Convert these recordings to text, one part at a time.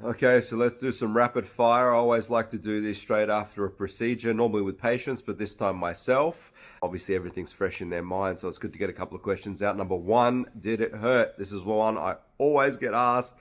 Okay, so let's do some rapid fire. I always like to do this straight after a procedure, normally with patients, but this time myself. Obviously, everything's fresh in their mind, so it's good to get a couple of questions out. Number one, did it hurt? This is one I always get asked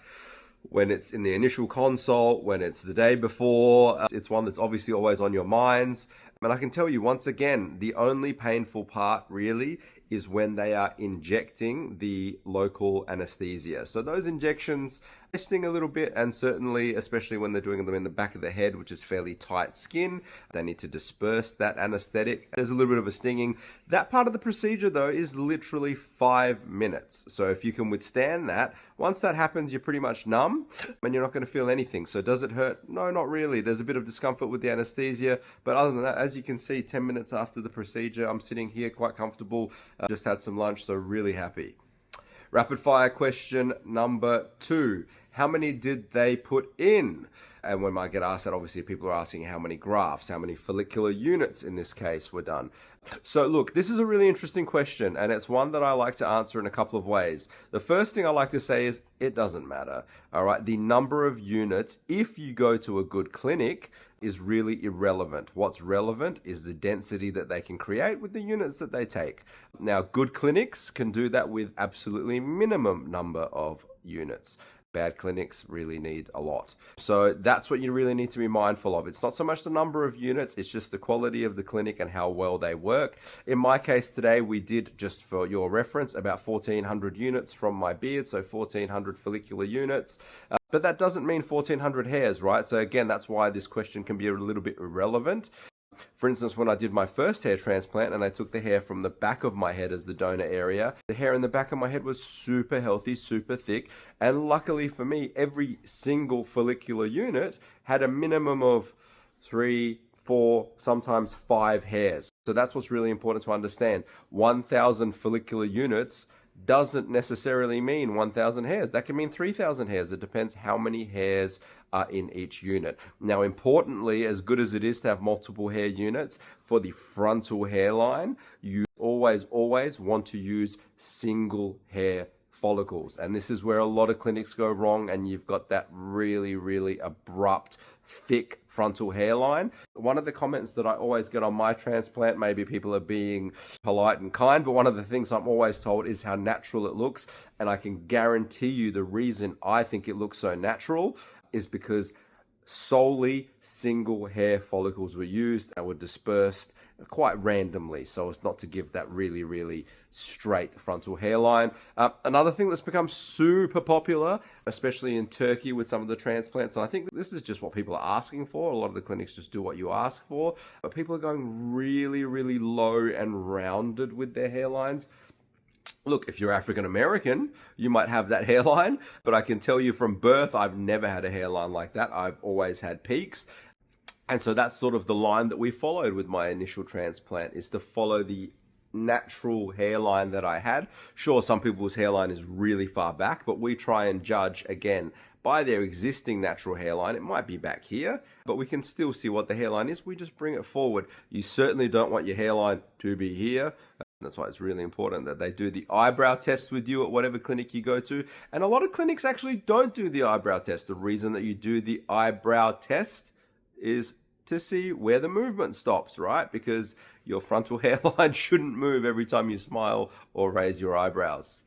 when it's in the initial consult, when it's the day before. It's one that's obviously always on your minds. And I can tell you once again, the only painful part really is when they are injecting the local anesthesia. So those injections, they sting a little bit, and certainly, especially when they're doing them in the back of the head, which is fairly tight skin, they need to disperse that anesthetic. There's a little bit of a stinging. That part of the procedure, though, is literally 5 minutes. So if you can withstand that, once that happens, you're pretty much numb and you're not going to feel anything. So does it hurt? No, not really. There's a bit of discomfort with the anesthesia, but other than that, as you can see, 10 minutes after the procedure, I'm sitting here quite comfortable. Just had some lunch, so really happy. Rapid fire question number 2. How many did they put in? And when I get asked that, obviously people are asking how many grafts, how many follicular units in this case were done. So look, this is a really interesting question, and it's one that I like to answer in a couple of ways. The first thing I like to say is it doesn't matter. All right, the number of units, if you go to a good clinic, is really irrelevant. What's relevant is the density that they can create with the units that they take. Now, good clinics can do that with absolutely minimum number of units. Bad clinics really need a lot. So that's what you really need to be mindful of. It's not so much the number of units, it's just the quality of the clinic and how well they work. In my case today, we did, just for your reference, about 1,400 units from my beard, so 1,400 follicular units. But that doesn't mean 1,400 hairs, right? So again, that's why this question can be a little bit irrelevant. For instance, when I did my first hair transplant and they took the hair from the back of my head as the donor area, the hair in the back of my head was super healthy, super thick. And luckily for me, every single follicular unit had a minimum of 3, 4, sometimes 5 hairs. So that's what's really important to understand. 1,000 follicular units doesn't necessarily mean 1,000 hairs. That can mean 3,000 hairs. It depends how many hairs are in each unit. Now, importantly, as good as it is to have multiple hair units, for the frontal hairline, you always want to use single hair follicles. And this is where a lot of clinics go wrong, and you've got that really abrupt, thick frontal hairline. One of the comments that I always get on my transplant, maybe people are being polite and kind, but one of the things I'm always told is how natural it looks. And I can guarantee you the reason I think it looks so natural is because solely single hair follicles were used and were dispersed quite randomly, so as not to give that really straight frontal hairline. Another thing that's become super popular, especially in Turkey with some of the transplants, and I think this is just what people are asking for. A lot of the clinics just do what you ask for, but people are going really low and rounded with their hairlines. Look, if you're African American, you might have that hairline, but I can tell you from birth, I've never had a hairline like that. I've always had peaks. And so that's sort of the line that we followed with my initial transplant, is to follow the natural hairline that I had. Sure, some people's hairline is really far back, but we try and judge, again, by their existing natural hairline. It might be back here, but we can still see what the hairline is. We just bring it forward. You certainly don't want your hairline to be here. That's why it's really important that they do the eyebrow test with you at whatever clinic you go to. And a lot of clinics actually don't do the eyebrow test. The reason that you do the eyebrow test is to see where the movement stops, right? Because your frontal hairline shouldn't move every time you smile or raise your eyebrows.